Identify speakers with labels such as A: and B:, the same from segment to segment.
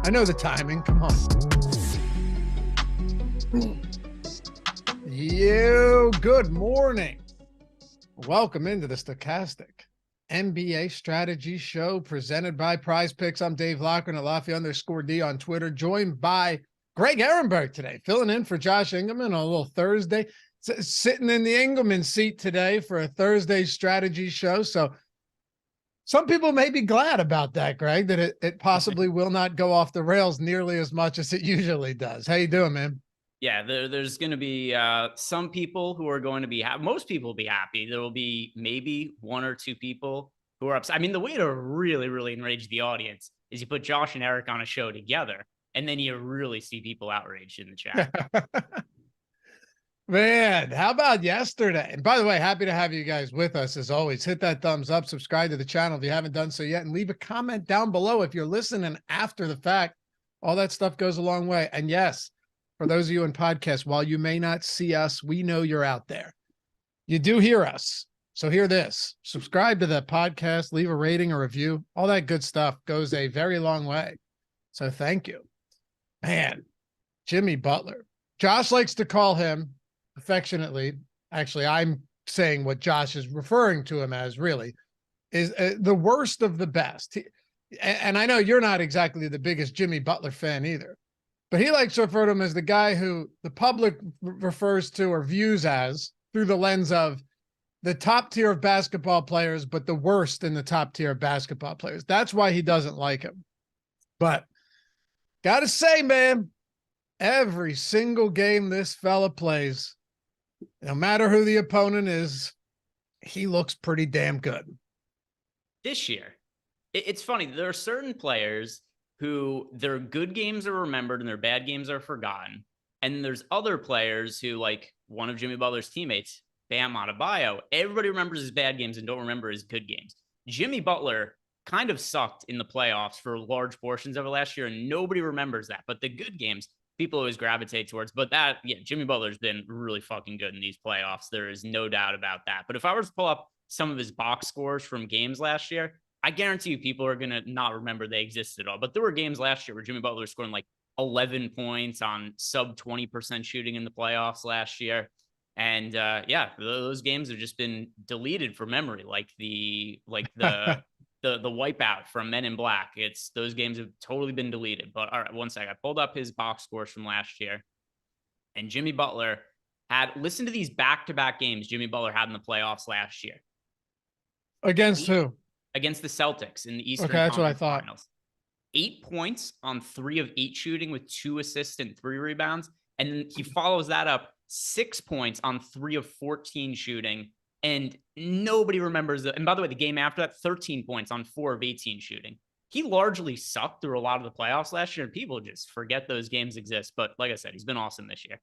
A: I know the timing. Come on. Good morning. Welcome into the Stochastic NBA Strategy Show presented by Prize Picks. I'm Dave Loughran at Lafayette_D on Twitter, joined by Greg Ehrenberg today, filling in for Josh Engelman on a little Thursday, sitting in the Engelman seat today for a Thursday strategy show. So some people may be glad about that, Greg, that it possibly will not go off the rails nearly as much as it usually does. How you doing, man?
B: Yeah, there's going to be some people who are going to be most people will be happy. There will be maybe one or two people who are upset. I mean, the way to really, really enrage the audience is you put Josh and Eric on a show together, and then you really see people outraged in the chat.
A: Man, how about yesterday? And by the way, happy to have you guys with us as always. Hit that thumbs up, subscribe to the channel if you haven't done so yet, and leave a comment down below if you're listening after the fact. All that stuff goes a long way. And yes, for those of you in podcasts, while you may not see us, we know you're out there. You do hear us. So hear this. Subscribe to the podcast, leave a rating or review. All that good stuff goes a very long way. So thank you. Man, Jimmy Butler. Josh likes to call him affectionately. Actually, I'm saying what Josh is referring to him as really is the worst of the best. And I know you're not exactly the biggest Jimmy Butler fan either, but he likes to refer to him as the guy who the public refers to or views as through the lens of the top tier of basketball players, but the worst in the top tier of basketball players. That's why he doesn't like him. But gotta say, man, every single game this fella plays, no matter who the opponent is, he looks pretty damn good.
B: This year, it's funny. There are certain players who their good games are remembered and their bad games are forgotten. And there's other players who, like one of Jimmy Butler's teammates, Bam Adebayo, everybody remembers his bad games and don't remember his good games. Jimmy Butler kind of sucked in the playoffs for large portions of it last year, and nobody remembers that. But the good games, people always gravitate towards. But that, yeah, Jimmy Butler's been really fucking good in these playoffs. There is no doubt about that. But if I were to pull up some of his box scores from games last year, I guarantee you people are going to not remember they existed at all. But there were games last year where Jimmy Butler scoring like 11 points on sub 20% shooting in the playoffs last year. And yeah, those games have just been deleted from memory, like the wipeout from Men in Black. It's those games have totally been deleted. But all right, one second. I pulled up his box scores from last year, and Jimmy Butler listen to these back-to-back games Jimmy Butler had in the playoffs last year.
A: Against who?
B: Against the Celtics in the Eastern
A: Conference
B: Conference
A: what I thought.
B: Finals. 8 points on 3 of 8 shooting with 2 assists and 3 rebounds. And then he follows that up 6 points on 3 of 14 shooting. And nobody remembers that. And by the way, the game after that, 13 points on 4 of 18 shooting. He largely sucked through a lot of the playoffs last year, and people just forget those games exist. But like I said, he's been awesome this year.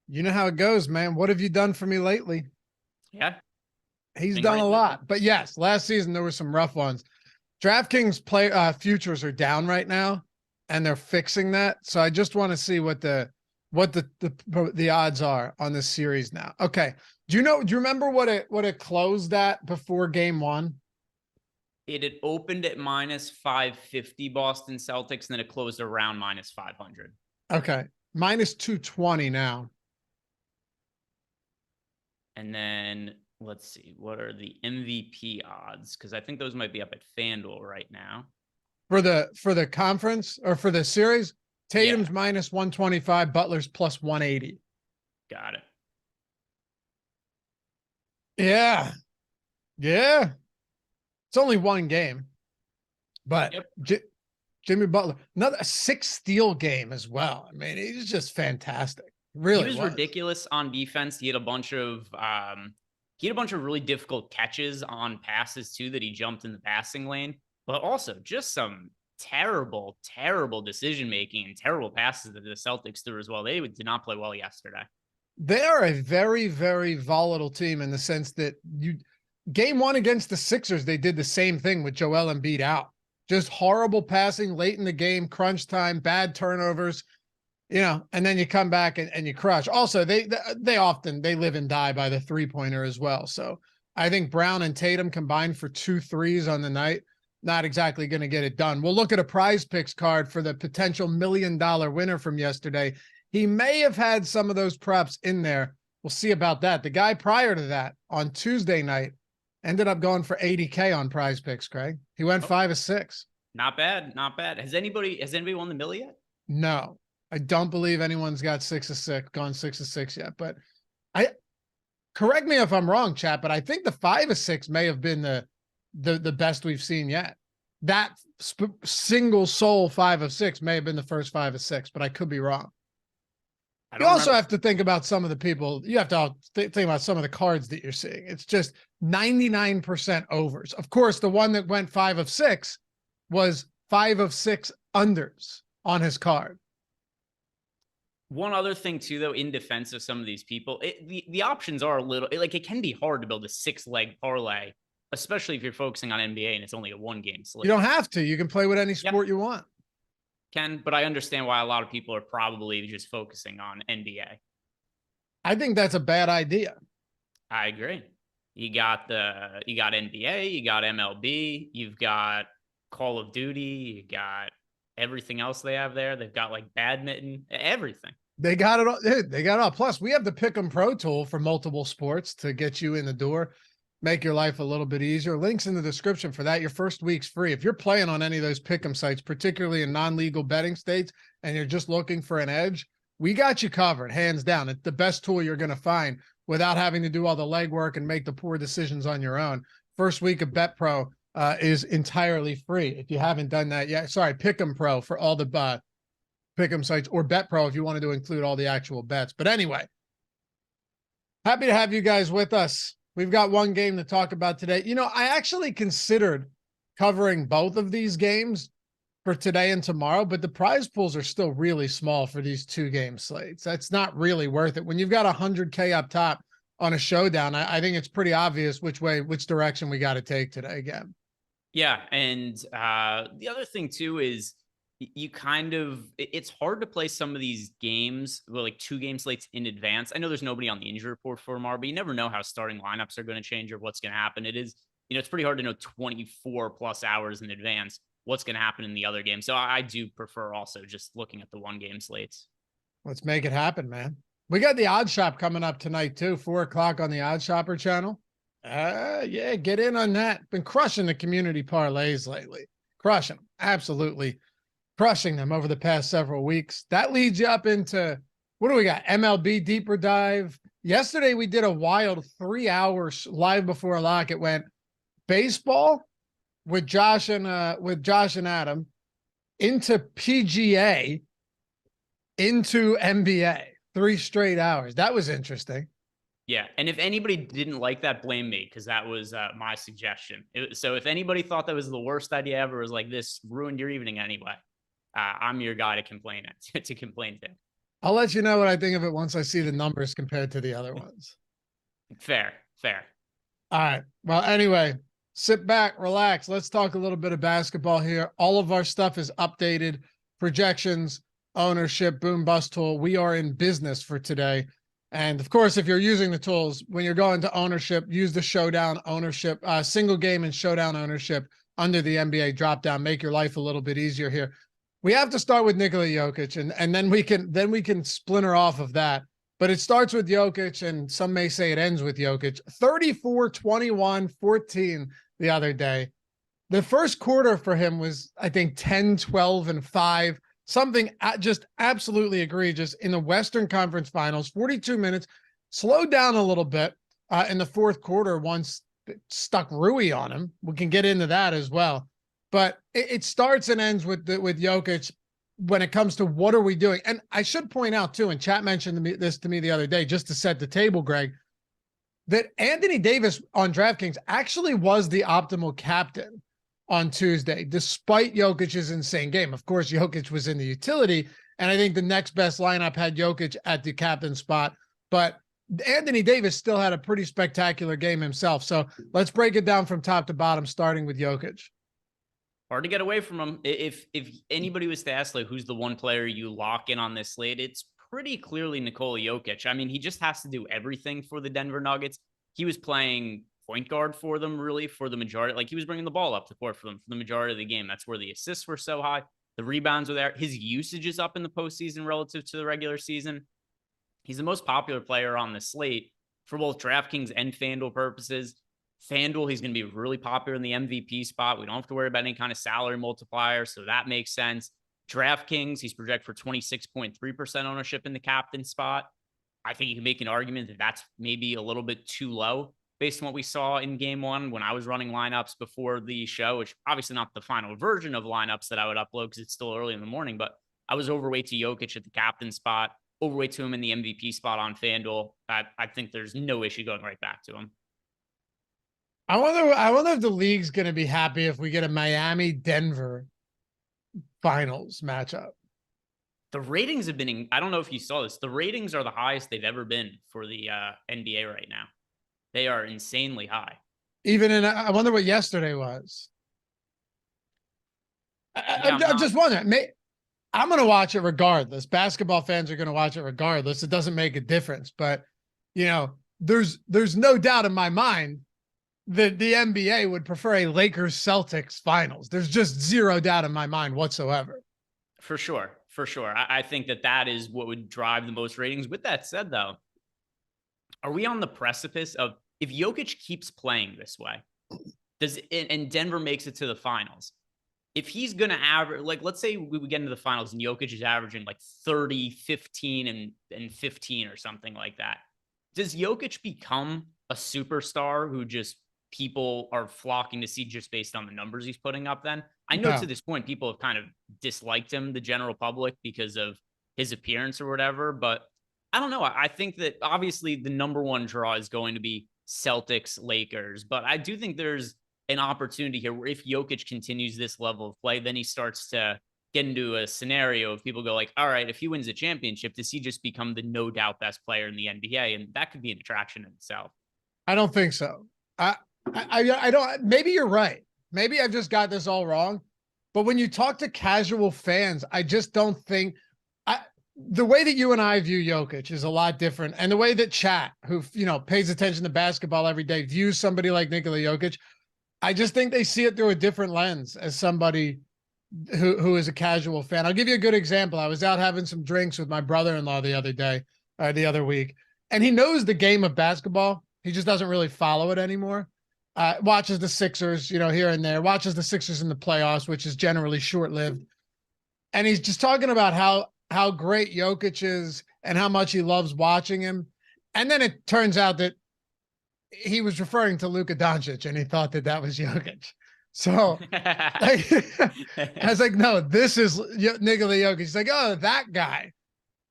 A: You know how it goes, man. What have you done for me lately?
B: Yeah.
A: He's done a lot. But yes, last season there were some rough ones. DraftKings futures are down right now, and they're fixing that. So I just want to see what the odds are on this series now. Okay. Do you remember what it closed at before game one?
B: It had opened at minus 550 Boston Celtics, and then it closed around minus 500.
A: Okay. Minus 220 now.
B: And then let's see, what are the MVP odds? Because I think those might be up at FanDuel right now.
A: For the conference or for the series, Tatum's minus 125, Butler's plus 180.
B: Got it.
A: Yeah. Yeah. It's only one game. But Jimmy Butler, another 6 steal game as well. I mean, he's just fantastic. Really,
B: he was ridiculous on defense. He had a bunch of really difficult catches on passes too that he jumped in the passing lane, but also just some terrible decision making and terrible passes that the Celtics threw as well. They did not play well yesterday.
A: They are a very, very volatile team in the sense that game one against the Sixers, they did the same thing with Joel Embiid out. Just horrible passing late in the game, crunch time, bad turnovers, and then you come back and you crush. Also, they often live and die by the 3-pointer as well. So I think Brown and Tatum combined for 2 threes on the night. not exactly going to get it done. We'll look at a prize picks card for the potential $1 million winner from yesterday. He may have had some of those props in there. We'll see about that. The guy prior to that on Tuesday night ended up going for 80K on prize picks, Craig. He went 5 of 6.
B: Not bad. Not bad. Has anybody won the $1 million yet?
A: No, I don't believe anyone's got 6 of 6, gone 6 of 6 yet, but correct me if I'm wrong, chat, but I think the 5 of 6 may have been the best we've seen yet. That single soul 5 of 6 may have been the first 5 of 6, but I could be wrong. You also have to think about some of the people. You have to think about some of the cards that you're seeing. It's just 99% overs. Of course, the one that went 5 of 6 was 5 of 6 unders on his card.
B: One other thing too, though, in defense of some of these people, the options are a little like it can be hard to build a 6-leg parlay, especially if you're focusing on NBA and it's only a 1-game slate.
A: You don't have to. You can play with any sport you want.
B: But I understand why a lot of people are probably just focusing on NBA.
A: I think that's a bad idea.
B: I agree. You got NBA, you got MLB, you've got Call of Duty, you got everything else they have there. They've got like badminton, everything.
A: They got it all. They got it all. Plus, we have the Pick'em Pro tool for multiple sports to get you in the door, make your life a little bit easier. Links in the description for that. Your first week's free. If you're playing on any of those Pick'em sites, particularly in non-legal betting states, and you're just looking for an edge, we got you covered, hands down. It's the best tool you're going to find without having to do all the legwork and make the poor decisions on your own. First week of Bet Pro is entirely free. If you haven't done that yet, sorry, Pick'em Pro for all the Pick'em sites, or Bet Pro if you wanted to include all the actual bets. But anyway, happy to have you guys with us. We've got one game to talk about today. You know, I actually considered covering both of these games for today and tomorrow, but the prize pools are still really small for these 2-game slates. That's not really worth it. When you've got 100K up top on a showdown, I think it's pretty obvious which direction we got to take today again.
B: Yeah. And the other thing too is it's hard to play some of these games with like 2-game slates in advance. I know there's nobody on the injury report for tomorrow, but you never know how starting lineups are going to change or what's going to happen. It's pretty hard to know 24 plus hours in advance what's going to happen in the other game. So I do prefer also just looking at the 1-game slates.
A: Let's make it happen, man. We got the Odd Shop coming up tonight too, 4:00 on the Odd Shopper channel. Yeah, get in on that. Been crushing the community parlays lately. Crushing them. Absolutely crushing them over the past several weeks. That leads you up into, what do we got? MLB Deeper Dive. Yesterday, we did a wild 3 hours live before lock. It went baseball with Josh and Adam, into PGA, into NBA. 3 straight hours. That was interesting.
B: Yeah, and if anybody didn't like that, blame me, because that was my suggestion. So if anybody thought that was the worst idea ever, was like, this ruined your evening anyway, I'm your guy to complain to.
A: I'll let you know what I think of it once I see the numbers compared to the other ones.
B: Fair.
A: All right. Well, anyway, sit back, relax. Let's talk a little bit of basketball here. All of our stuff is updated. Projections, ownership, boom bust tool. We are in business for today. And of course, if you're using the tools, when you're going to ownership, use the showdown ownership, single game and showdown ownership under the NBA drop down. Make your life a little bit easier here. We have to start with Nikola Jokic, and then we can splinter off of that. But it starts with Jokic, and some may say it ends with Jokic. 34, 21, 14 the other day. The first quarter for him was, I think, 10, 12, and 5. Something just absolutely egregious in the Western Conference Finals. 42 minutes, slowed down a little bit in the fourth quarter once it stuck Rui on him. We can get into that as well. But it starts and ends with Jokic when it comes to what are we doing. And I should point out too, and chat mentioned this to me the other day, just to set the table, Greg, that Anthony Davis on DraftKings actually was the optimal captain on Tuesday, despite Jokic's insane game. Of course, Jokic was in the utility, and I think the next best lineup had Jokic at the captain spot. But Anthony Davis still had a pretty spectacular game himself. So let's break it down from top to bottom, starting with Jokic.
B: Hard to get away from him. If anybody was to ask, like, who's the one player you lock in on this slate, it's pretty clearly Nikola Jokic. I mean, he just has to do everything for the Denver Nuggets. He was playing point guard for them, really, for the majority. Like, he was bringing the ball up the court for them for the majority of the game. That's where the assists were so high. The rebounds were there. His usage is up in the postseason relative to the regular season. He's the most popular player on the slate for both DraftKings and FanDuel purposes. FanDuel, he's going to be really popular in the MVP spot. We don't have to worry about any kind of salary multiplier, so that makes sense. DraftKings, he's projected for 26.3% ownership in the captain spot. I think you can make an argument that that's maybe a little bit too low based on what we saw in game one when I was running lineups before the show, which obviously not the final version of lineups that I would upload because it's still early in the morning, but I was overweight to Jokic at the captain spot, overweight to him in the MVP spot on FanDuel. I think there's no issue going right back to him.
A: I wonder if the league's going to be happy if we get a Miami-Denver finals matchup.
B: The ratings have been, I don't know if you saw this, the ratings are the highest they've ever been for the NBA right now. They are insanely high.
A: Even in, I wonder what yesterday was. I'm just wondering. I'm going to watch it regardless. Basketball fans are going to watch it regardless. It doesn't make a difference. But, you know, there's no doubt in my mind that the NBA would prefer a Lakers-Celtics finals. There's just zero doubt in my mind whatsoever.
B: For sure. For sure. I think that is what would drive the most ratings. With that said, though, are we on the precipice of, if Jokic keeps playing this way, and Denver makes it to the finals, if he's going to average, like, let's say we would get into the finals and Jokic is averaging like 30, 15, and 15 or something like that, does Jokic become a superstar who just people are flocking to see just based on the numbers he's putting up then? I know to this point, people have kind of disliked him, the general public, because of his appearance or whatever, but I don't know. I think that obviously the number one draw is going to be Celtics, Lakers, but I do think there's an opportunity here where if Jokic continues this level of play, then he starts to get into a scenario of people go like, all right, if he wins a championship, does he just become the no doubt best player in the NBA? And that could be an attraction in itself.
A: I don't think so. I don't, maybe you're right. Maybe I've just got this all wrong, but when you talk to casual fans, I just don't think the way that you and I view Jokic is a lot different. And the way that chat, who, you know, pays attention to basketball every day, views somebody like Nikola Jokic, I just think they see it through a different lens as somebody who is a casual fan. I'll give you a good example. I was out having some drinks with my brother-in-law the other week, and he knows the game of basketball. He just doesn't really follow it anymore. Watches the Sixers, you know, here and there, watches the Sixers in the playoffs, which is generally short-lived. And he's just talking about how great Jokic is and how much he loves watching him. And then it turns out that he was referring to Luka Doncic and he thought that was Jokic. So I was like, no, this is Nikola Jokic. He's like, oh, that guy.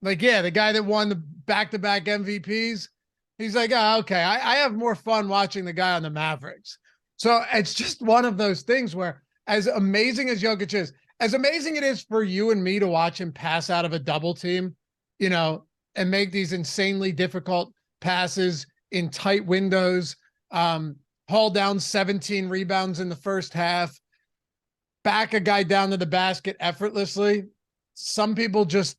A: Like, yeah, the guy that won the back-to-back MVPs. He's like, oh, okay, I have more fun watching the guy on the Mavericks. So it's just one of those things where, as amazing as Jokic is, as amazing it is for you and me to watch him pass out of a double team, you know, and make these insanely difficult passes in tight windows, haul down 17 rebounds in the first half, back a guy down to the basket effortlessly. Some people just,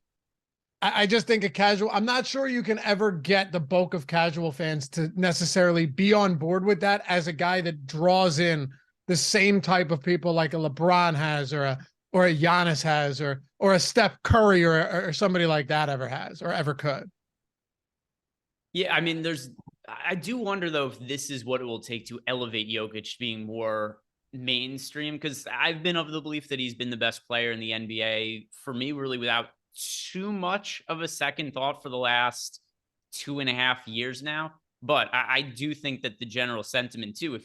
A: I just think I'm not sure you can ever get the bulk of casual fans to necessarily be on board with that as a guy that draws in the same type of people like a LeBron has, or a Giannis has, or a Steph Curry or somebody like that ever has or ever could.
B: Yeah, I mean, I do wonder, though, if this is what it will take to elevate Jokic being more mainstream, because I've been of the belief that he's been the best player in the NBA, for me, really without too much of a second thought for the last 2.5 years now. But I do think that the general sentiment, too,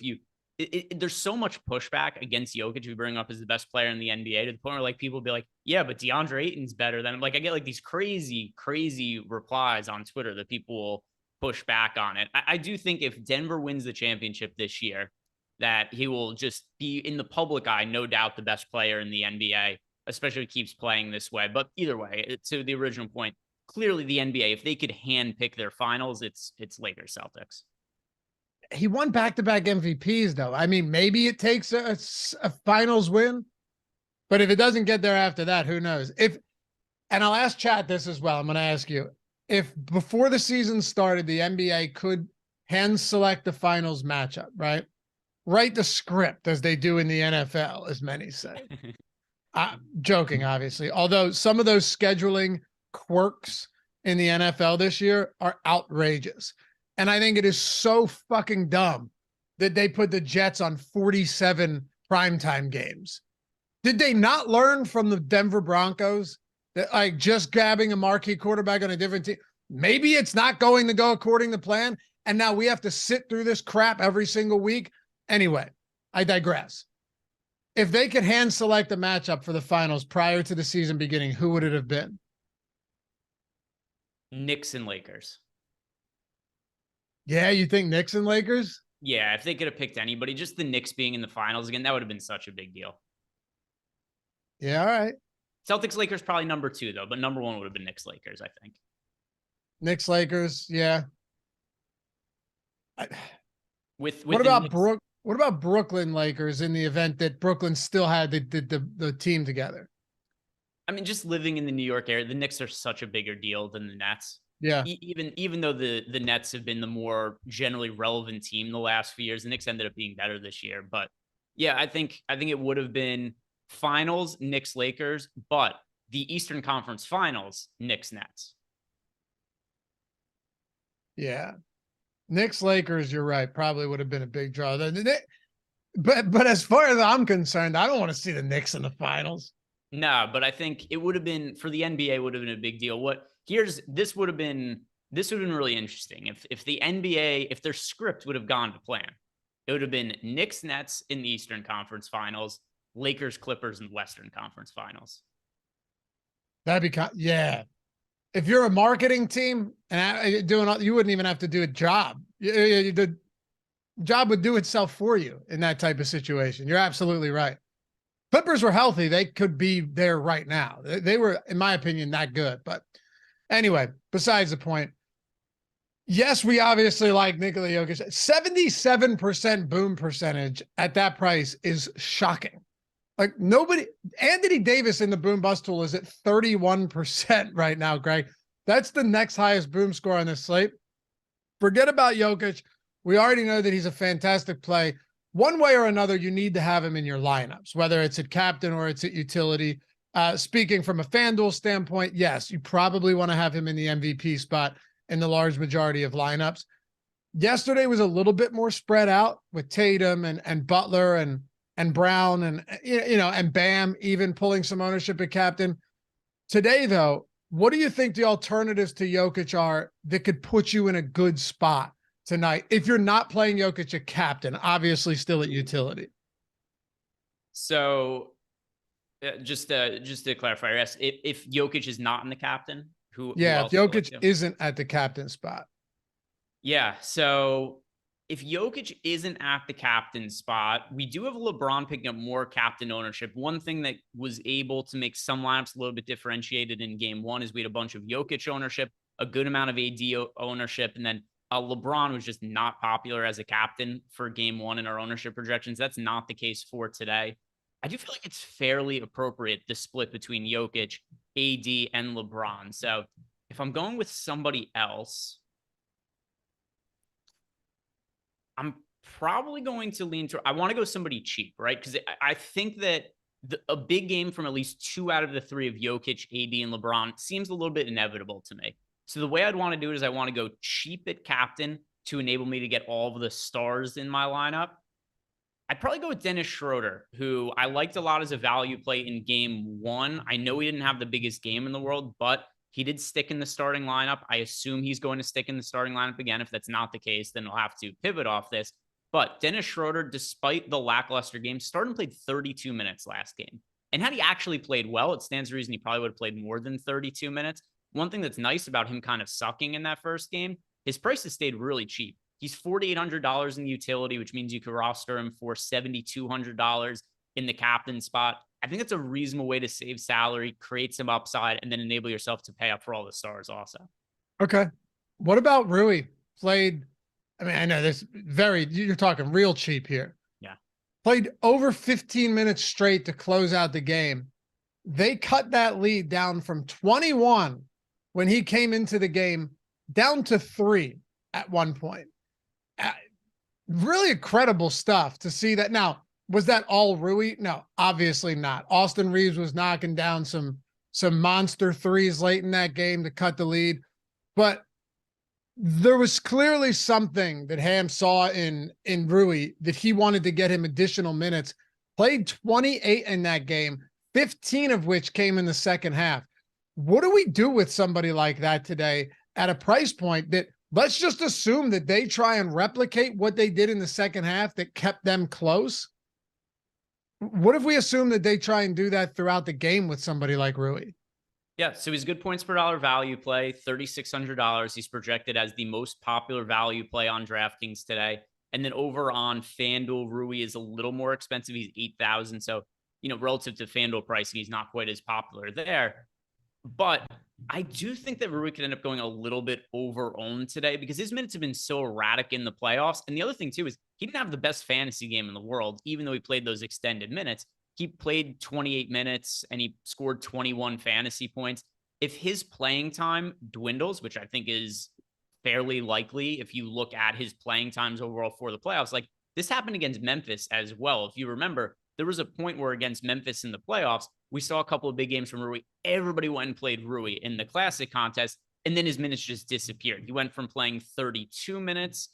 B: there's so much pushback against Jokic who bring up as the best player in the NBA, to the point where like people be like, yeah, but DeAndre Ayton's better than him. Like, I get like these crazy replies on Twitter that people will push back on it. I do think if Denver wins the championship this year, that he will just be, in the public eye, no doubt the best player in the NBA, especially if he keeps playing this way. But either way, to the original point, clearly the NBA, if they could handpick their finals, it's Lakers Celtics.
A: He won back-to-back MVPs, though. I mean, maybe it takes a finals win, but if it doesn't get there after that, who knows? And I'll ask chat this as well. I'm going to ask you, if before the season started, the NBA could hand select the finals matchup, right? Write the script as they do in the NFL, as many say. I'm joking, obviously. Although some of those scheduling quirks in the NFL this year are outrageous. And I think it is so fucking dumb that they put the Jets on 47 primetime games. Did they not learn from the Denver Broncos that like just grabbing a marquee quarterback on a different team? Maybe it's not going to go according to plan. And now we have to sit through this crap every single week. Anyway, I digress. If they could hand select a matchup for the finals prior to the season beginning, who would it have been?
B: Knicks and Lakers.
A: Yeah, you think Knicks and Lakers?
B: Yeah, if they could have picked anybody, just the Knicks being in the finals again, that would have been such a big deal.
A: Yeah, all right.
B: Celtics Lakers probably number 2 though, but number 1 would have been Knicks Lakers, I think.
A: Knicks Lakers, yeah.
B: With
A: what about What about Brooklyn Lakers in the event that Brooklyn still had the team together?
B: I mean, just living in the New York area, the Knicks are such a bigger deal than the Nets.
A: Yeah.
B: Even though the Nets have been the more generally relevant team the last few years, the Knicks ended up being better this year. But yeah, I think it would have been finals, Knicks Lakers, but the Eastern Conference Finals, Knicks Nets.
A: Yeah. Knicks Lakers, you're right. Probably would have been a big draw. But as far as I'm concerned, I don't want to see the Knicks in the finals.
B: No, but I think it would have been for the NBA would have been a big deal. This would have been really interesting if the NBA, if their script would have gone to plan. It would have been Knicks Nets in the Eastern Conference Finals, Lakers Clippers in the Western Conference Finals.
A: That'd be yeah. If you're a marketing team and you wouldn't even have to do a job. The job would do itself for you in that type of situation. You're absolutely right. Clippers were healthy. They could be there right now. They were, in my opinion, that good. But anyway, besides the point, yes, we obviously like Nikola Jokic. 77% boom percentage at that price is shocking. Like Anthony Davis in the boom bust tool is at 31% right now, Greg. That's the next highest boom score on this slate. Forget about Jokic. We already know that he's a fantastic play. One way or another, you need to have him in your lineups, whether it's at captain or it's at utility. Speaking from a FanDuel standpoint, yes, you probably want to have him in the MVP spot in the large majority of lineups. Yesterday was a little bit more spread out with Tatum and Butler and Brown and and Bam even pulling some ownership at captain. Today, though, what do you think the alternatives to Jokic are that could put you in a good spot tonight if you're not playing Jokic at captain, obviously still at utility?
B: So just to clarify, yes, if Jokic is not in the captain, who
A: if Jokic isn't at the captain spot.
B: Yeah, so if Jokic isn't at the captain spot, we do have LeBron picking up more captain ownership. One thing that was able to make some lineups a little bit differentiated in game 1 is we had a bunch of Jokic ownership, a good amount of AD ownership, and then LeBron was just not popular as a captain for game 1 in our ownership projections. That's not the case for today. I do feel like it's fairly appropriate, the split between Jokic, AD, and LeBron. So if I'm going with somebody else, I'm probably going to lean to, I want to go somebody cheap, right? Because I think that a big game from at least 2 out of the 3 of Jokic, AD, and LeBron seems a little bit inevitable to me. So the way I'd want to do it is I want to go cheap at captain to enable me to get all of the stars in my lineup. I'd probably go with Dennis Schroeder, who I liked a lot as a value play in game 1. I know he didn't have the biggest game in the world, but he did stick in the starting lineup. I assume he's going to stick in the starting lineup again. If that's not the case, then he'll have to pivot off this. But Dennis Schroeder, despite the lackluster game, started and played 32 minutes last game. And had he actually played well, it stands to reason he probably would have played more than 32 minutes. One thing that's nice about him kind of sucking in that first game, his price has stayed really cheap. He's $4,800 in the utility, which means you could roster him for $7,200 in the captain spot. I think that's a reasonable way to save salary, create some upside, and then enable yourself to pay up for all the stars also.
A: Okay. What about Rui? Played, I mean, I know this you're talking real cheap here.
B: Yeah.
A: Played over 15 minutes straight to close out the game. They cut that lead down from 21 when he came into the game down to 3 at one point. really incredible stuff to see that. Now, was that all Rui? No, obviously not. Austin Reeves was knocking down some monster threes late in that game to cut the lead, but there was clearly something that Ham saw in Rui that he wanted to get him additional minutes. Played 28 in that game, 15 of which came in the second half. What do we do with somebody like that today at a price point that, let's just assume that they try and replicate what they did in the second half that kept them close? What if we assume that they try and do that throughout the game with somebody like Rui?
B: Yeah, so he's good points per dollar value play, $3,600. He's projected as the most popular value play on DraftKings today. And then over on FanDuel, Rui is a little more expensive. He's 8,000. So, relative to FanDuel pricing, he's not quite as popular there. But I do think that Rui could end up going a little bit over owned today because his minutes have been so erratic in the playoffs. And the other thing, too, is he didn't have the best fantasy game in the world, even though he played those extended minutes. He played 28 minutes and he scored 21 fantasy points. If his playing time dwindles, which I think is fairly likely if you look at his playing times overall for the playoffs, like this happened against Memphis as well. If you remember, there was a point where against Memphis in the playoffs, we saw a couple of big games from Rui. Everybody went and played Rui in the Classic contest, and then his minutes just disappeared. He went from playing 32 minutes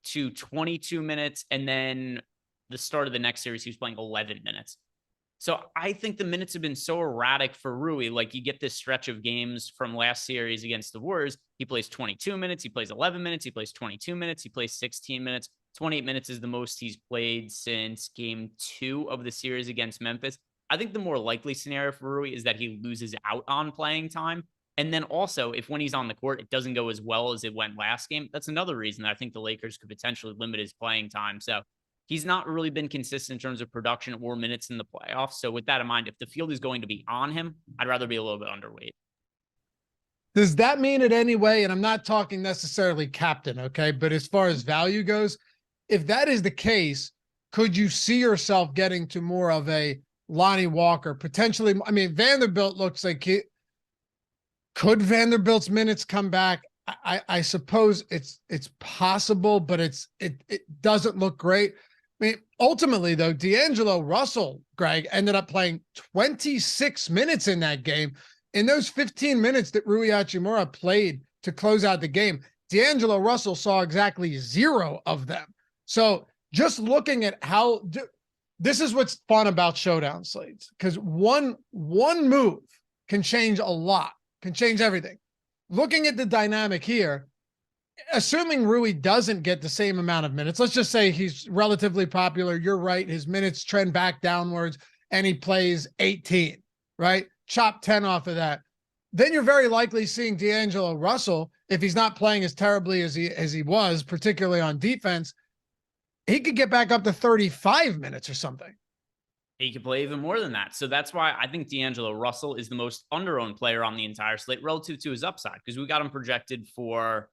B: to 22 minutes, and then the start of the next series, he was playing 11 minutes. So I think the minutes have been so erratic for Rui. Like you get this stretch of games from last series against the Warriors. He plays 22 minutes. He plays 11 minutes. He plays 22 minutes. He plays 16 minutes. 28 minutes is the most he's played since game 2 of the series against Memphis. I think the more likely scenario for Rui is that he loses out on playing time. And then also, if when he's on the court, it doesn't go as well as it went last game, that's another reason that I think the Lakers could potentially limit his playing time. So he's not really been consistent in terms of production or minutes in the playoffs. So with that in mind, if the field is going to be on him, I'd rather be a little bit underweight.
A: Does that mean in any way, and I'm not talking necessarily captain, okay, but as far as value goes, if that is the case, could you see yourself getting to more of a Lonnie Walker, potentially? I mean, Vanderbilt looks like could Vanderbilt's minutes come back? I suppose it's possible, but it doesn't look great. I mean, ultimately, though, D'Angelo Russell, Greg, ended up playing 26 minutes in that game. In those 15 minutes that Rui Hachimura played to close out the game, D'Angelo Russell saw exactly 0 of them. So just looking at how this is what's fun about showdown slates, because one move can change a lot, can change everything. Looking at the dynamic here, assuming Rui doesn't get the same amount of minutes, let's just say he's relatively popular. You're right. His minutes trend back downwards and he plays 18, right? Chop 10 off of that. Then you're very likely seeing D'Angelo Russell, if he's not playing as terribly as he was, particularly on defense, he could get back up to 35 minutes or something.
B: He could play even more than that. So that's why I think D'Angelo Russell is the most under-owned player on the entire slate relative to his upside, because we got him projected for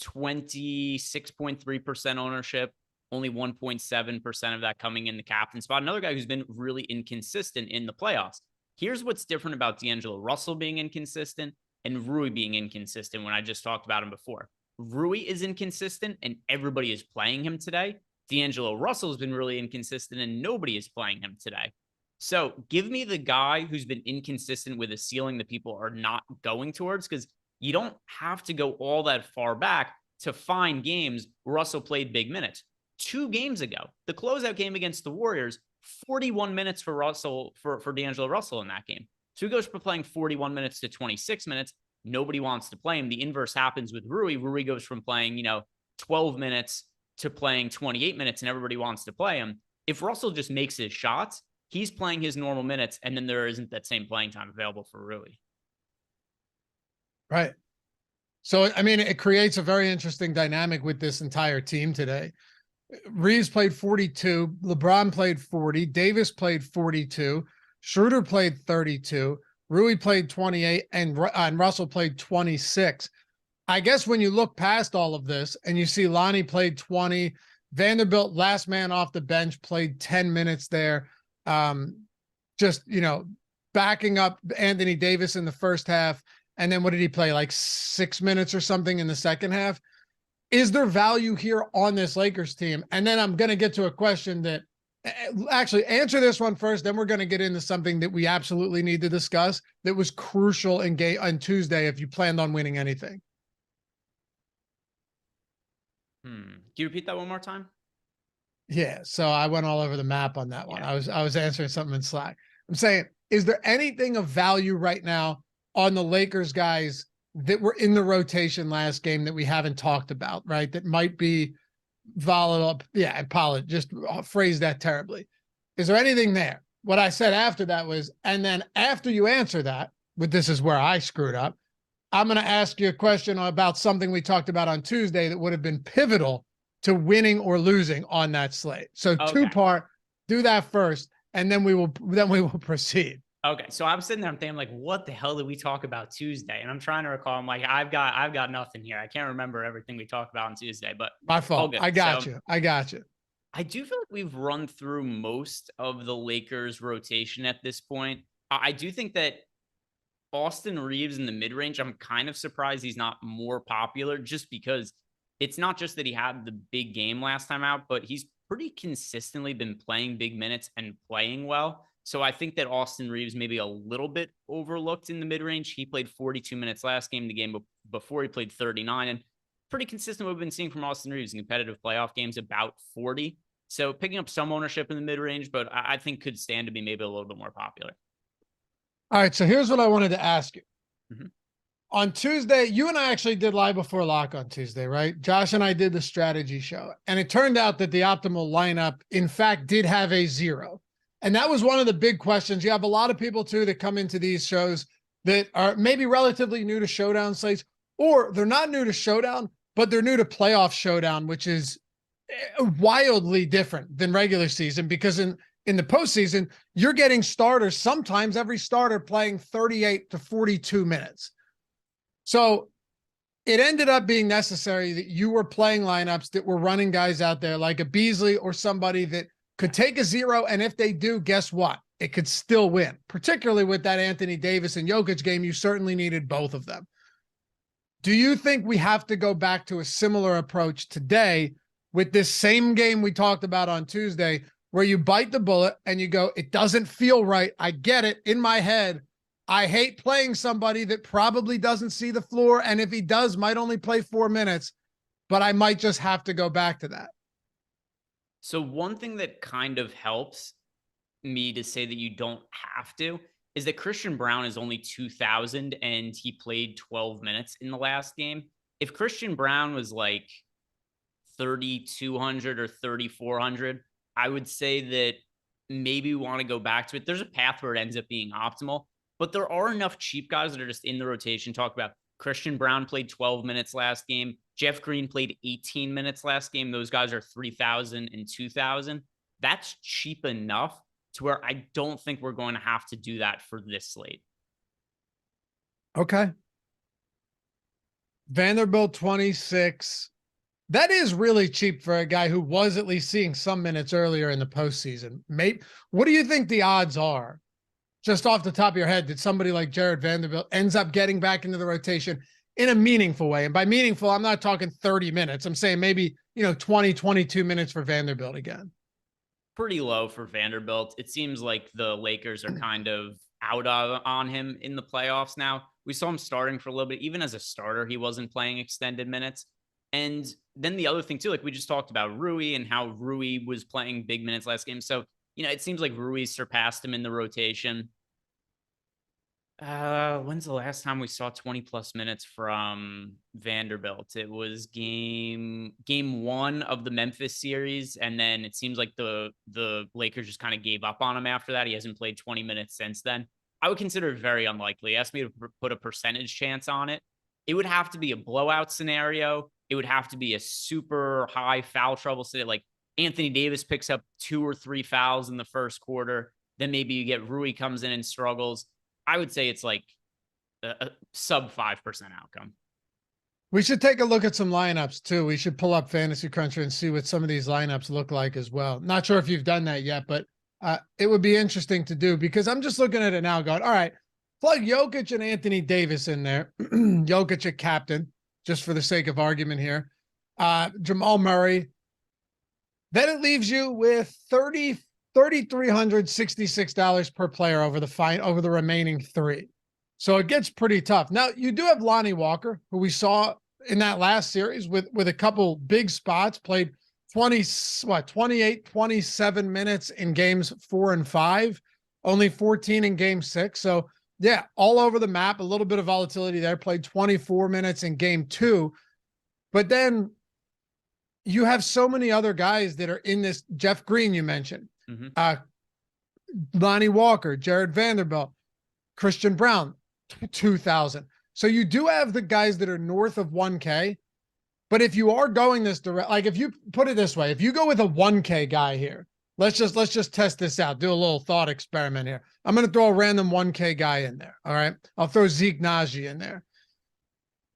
B: 26.3% ownership, only 1.7% of that coming in the captain spot. Another guy who's been really inconsistent in the playoffs. Here's what's different about D'Angelo Russell being inconsistent and Rui being inconsistent when I just talked about him before. Rui is inconsistent and everybody is playing him today. D'Angelo Russell has been really inconsistent and nobody is playing him today. So give me the guy who's been inconsistent with a ceiling that people are not going towards, because you don't have to go all that far back to find games where Russell played big minutes. 2 games ago, the closeout game against the Warriors, 41 minutes for Russell, for D'Angelo Russell in that game. So he goes from playing 41 minutes to 26 minutes. Nobody wants to play him. The inverse happens with Rui. Rui goes from playing, 12 minutes to playing 28 minutes and everybody wants to play him. If Russell just makes his shots, he's playing his normal minutes and then there isn't that same playing time available for Rui.
A: Right. So, I mean, it creates a very interesting dynamic with this entire team today. Reeves played 42, LeBron played 40, Davis played 42, Schroeder played 32, Rui played 28, and Russell played 26. I guess when you look past all of this and you see Lonnie played 20, Vanderbilt, last man off the bench, played 10 minutes there. Backing up Anthony Davis in the first half. And then what did he play? Like 6 minutes or something in the second half. is there value here on this Lakers team? And then I'm going to get to a question that actually answer this one first. Then we're going to get into something that we absolutely need to discuss that was crucial on Tuesday if you planned on winning anything.
B: Can you repeat that one more time?
A: Yeah. So I went all over the map on that one. I was answering something in Slack. I'm saying, is there anything of value right now on the Lakers guys that were in the rotation last game that we haven't talked about, right? That might be volatile. Yeah. I apologize. Just phrase that terribly. Is there anything there? What I said after that was, and then after you answer that, this is where I screwed up. I'm going to ask you a question about something we talked about on Tuesday that would have been pivotal to winning or losing on that slate. So two-part, do that first, and then we will proceed.
B: Okay. So I'm sitting there, I'm thinking like, what the hell did we talk about Tuesday? And I'm trying to recall. I'm like, I've got nothing here. I can't remember everything we talked about on Tuesday, but
A: my fault. I got you. I do
B: feel like we've run through most of the Lakers rotation at this point. I do think that Austin Reeves in the mid-range, I'm kind of surprised he's not more popular, just because it's not just that he had the big game last time out, but he's pretty consistently been playing big minutes and playing well. So I think that Austin Reeves may be a little bit overlooked in the mid-range. He played 42 minutes last game. The game before he played 39, and pretty consistent what we've been seeing from Austin Reeves in competitive playoff games, about 40. So picking up some ownership in the mid-range, but I think could stand to be maybe a little bit more popular.
A: All right, so here's what I wanted to ask you. On Tuesday, you and I actually did Live Before Lock on Tuesday, right? Josh and I did the strategy show, and it turned out that the optimal lineup, in fact, did have a 0. And that was one of the big questions. You have a lot of people, too, that come into these shows that are maybe relatively new to Showdown slates, or they're not new to Showdown, but they're new to Playoff Showdown, which is wildly different than regular season, because in the postseason, you're getting starters, sometimes every starter playing 38 to 42 minutes. So it ended up being necessary that you were playing lineups that were running guys out there like a Beasley or somebody that could take a 0. And if they do, guess what? It could still win. Particularly with that Anthony Davis and Jokic game, you certainly needed both of them. Do you think we have to go back to a similar approach today with this same game we talked about on Tuesday, where you bite the bullet and you go, it doesn't feel right. I get it in my head. I hate playing somebody that probably doesn't see the floor, and if he does, might only play 4 minutes, but I might just have to go back to that.
B: So one thing that kind of helps me to say that you don't have to is that Christian Brown is only 2,000 and he played 12 minutes in the last game. If Christian Brown was like 3,200 or 3,400, I would say that maybe we want to go back to it. There's a path where it ends up being optimal, but there are enough cheap guys that are just in the rotation. Talk about Christian Brown played 12 minutes last game. Jeff Green played 18 minutes last game. Those guys are 3,000 and 2,000. That's cheap enough to where I don't think we're going to have to do that for this slate.
A: Okay. Vanderbilt 26. That is really cheap for a guy who was at least seeing some minutes earlier in the postseason. Mate, what do you think the odds are? Just off the top of your head, that somebody like Jared Vanderbilt ends up getting back into the rotation in a meaningful way? And by meaningful, I'm not talking 30 minutes. I'm saying maybe, 20, 22 minutes for Vanderbilt again.
B: Pretty low for Vanderbilt. It seems like the Lakers are kind of out on him in the playoffs now. We saw him starting for a little bit. Even as a starter, he wasn't playing extended minutes. And then the other thing too, like we just talked about Rui and how Rui was playing big minutes last game. So, it seems like Rui surpassed him in the rotation. When's the last time we saw 20 plus minutes from Vanderbilt? It was game 1 of the Memphis series. And then it seems like the Lakers just kind of gave up on him after that. He hasn't played 20 minutes since then. I would consider it very unlikely. Ask me to put a percentage chance on it. It would have to be a blowout scenario. It would have to be a super high foul trouble scenario. Like Anthony Davis picks up 2 or 3 fouls in the first quarter. Then maybe you get Rui comes in and struggles. I would say it's like a sub 5% outcome.
A: We should take a look at some lineups too. We should pull up Fantasy Cruncher and see what some of these lineups look like as well. Not sure if you've done that yet, but it would be interesting to do, because I'm just looking at it now going, all right, plug Jokic and Anthony Davis in there. Jokic a captain, just for the sake of argument here. Jamal Murray. Then it leaves you with $3,366 per player over the remaining three. So it gets pretty tough. Now you do have Lonnie Walker, who we saw in that last series with a couple big spots, played 28, 27 minutes in games 4 and 5, only 14 in game 6. So yeah, all over the map, a little bit of volatility there, played 24 minutes in game 2. But then you have so many other guys that are in this. Jeff Green, you mentioned, Lonnie Walker, Jared Vanderbilt, Christian Brown, 2,000. So you do have the guys that are north of 1K. But if you are going this direct, like if you put it this way, if you go with a 1K guy here, let's just test this out. Do a little thought experiment here. I'm going to throw a random 1K guy in there. All right. I'll throw Zeke Najee in there.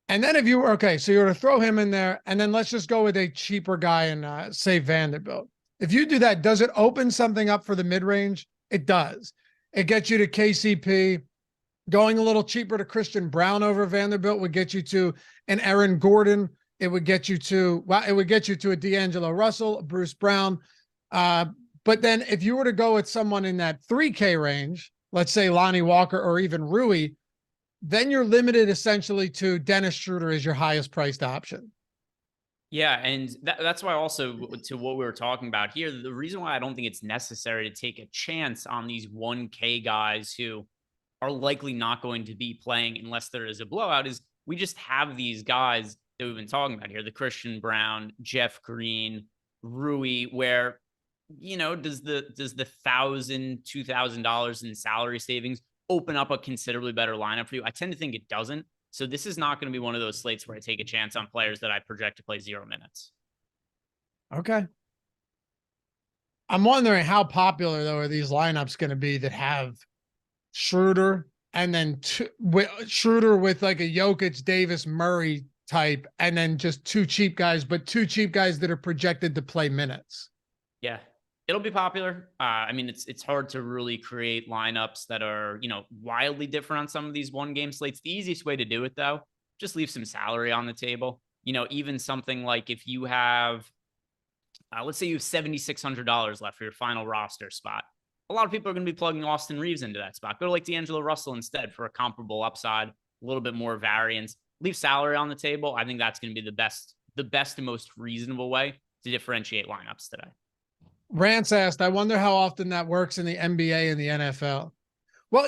A: And then if you were, okay, so you're going to throw him in there, and then let's just go with a cheaper guy and say Vanderbilt. If you do that, does it open something up for the mid-range? It does. It gets you to KCP. Going a little cheaper to Christian Brown over Vanderbilt would get you to an Aaron Gordon. It would get you to, a D'Angelo Russell, a Bruce Brown. But then if you were to go with someone in that 3K range, let's say Lonnie Walker or even Rui, then you're limited essentially to Dennis Schroeder as your highest priced option.
B: Yeah, and that's why also to what we were talking about here, the reason why I don't think it's necessary to take a chance on these 1K guys who are likely not going to be playing unless there is a blowout is we just have these guys that we've been talking about here, the Christian Brown, Jeff Green, Rui, where, does the $1,000, $2,000 in salary savings open up a considerably better lineup for you? I tend to think it doesn't. So this is not going to be one of those slates where I take a chance on players that I project to play 0 minutes.
A: Okay. I'm wondering how popular, though, are these lineups going to be that have Schroeder and then Schroeder with like a Jokic, Davis, Murray type, and then just two cheap guys that are projected to play minutes.
B: Yeah. It'll be popular. I mean, it's hard to really create lineups that are, wildly different on some of these 1-game slates. The easiest way to do it, though, just leave some salary on the table. Even something like if you have, let's say you have $7,600 left for your final roster spot. A lot of people are going to be plugging Austin Reeves into that spot. Go to like D'Angelo Russell instead for a comparable upside, a little bit more variance. Leave salary on the table. I think that's going to be the best and most reasonable way to differentiate lineups today.
A: Rance asked, I wonder how often that works in the NBA and the NFL. Well,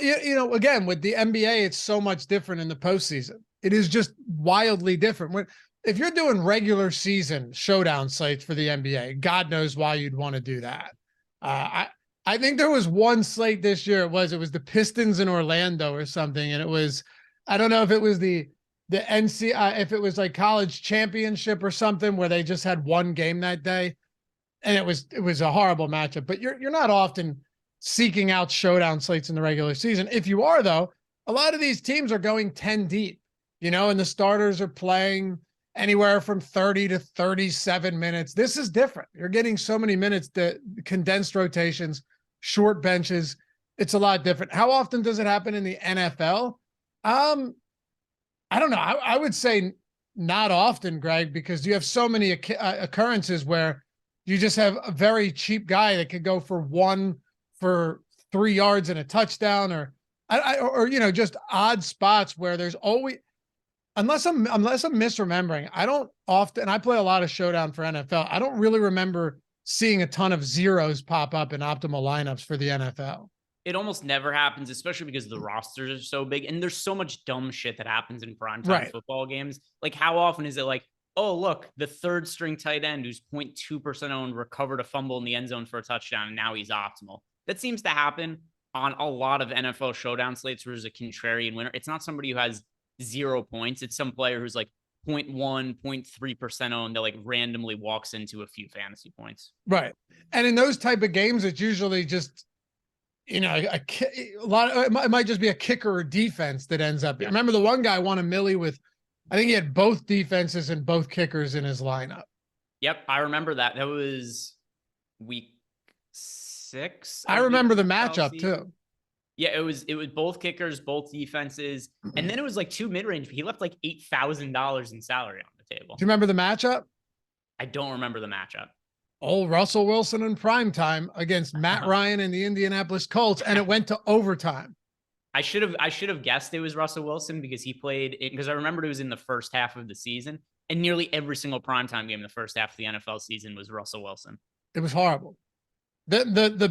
A: again, with the NBA, it's so much different in the postseason. It is just wildly different. If you're doing regular season showdown slates for the NBA, God knows why you'd want to do that. I think there was one slate this year. It was the Pistons in Orlando or something. And it was, I don't know if it was the NC, if it was like college championship or something where they just had one game that day. And it was a horrible matchup, but you're not often seeking out showdown slates in the regular season. If you are, though, a lot of these teams are going 10 deep, and the starters are playing anywhere from 30 to 37 minutes. This is different. You're getting so many minutes, the condensed rotations, short benches. It's a lot different. How often does it happen in the NFL? I don't know. I would say not often, Greg, because you have so many occurrences where you just have a very cheap guy that could go for 3 yards and a touchdown, or just odd spots where there's always, unless I'm misremembering. I don't often. I play a lot of showdown for NFL. I don't really remember seeing a ton of zeros pop up in optimal lineups for the NFL.
B: It almost never happens, especially because the rosters are so big and there's so much dumb shit that happens in primetime football games. Like, how often is it like, oh, look, the third string tight end who's 0.2% owned recovered a fumble in the end zone for a touchdown, and now he's optimal. That seems to happen on a lot of NFL showdown slates where there's a contrarian winner. It's not somebody who has 0 points. It's some player who's like 0.1, 0.3% owned that like randomly walks into a few fantasy points.
A: Right. And in those type of games, it's usually just, a lot of, it might just be a kicker or defense that ends up. I remember the one guy won $1 million with, I think he had both defenses and both kickers in his lineup.
B: Yep, I remember that. That was week 6.
A: I remember the matchup too.
B: Yeah, it was both kickers, both defenses, and then it was like 2 mid-range. He left like $8,000 in salary on the table.
A: Do you remember the matchup?
B: I don't remember the matchup.
A: Old Russell Wilson in prime time against Matt Ryan and the Indianapolis Colts, and it went to overtime.
B: I should have guessed it was Russell Wilson because he played it, because I remembered it was in the first half of the season, and nearly every single primetime game in the first half of the NFL season was Russell Wilson.
A: It was horrible. The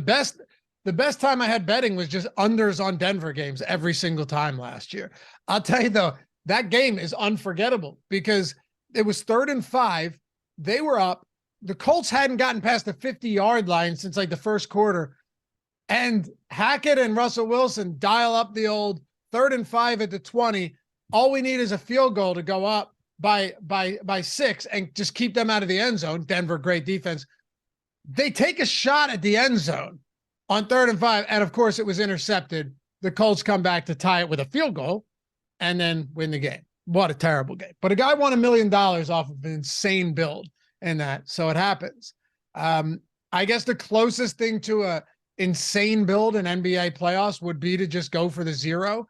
A: best time I had betting was just unders on Denver games every single time last year. I'll tell you though, that game is unforgettable because it was 3rd and 5. They were up. The Colts hadn't gotten past the 50-yard line since like the first quarter. And Hackett and Russell Wilson dial up the old 3rd and 5 at the 20. All we need is a field goal to go up by 6 and just keep them out of the end zone. Denver, great defense. They take a shot at the end zone on 3rd and 5. And of course it was intercepted. The Colts come back to tie it with a field goal and then win the game. What a terrible game. But a guy won $1 million off of an insane build in that. So it happens. I guess the closest thing to a insane build in NBA playoffs would be to just go for the 0.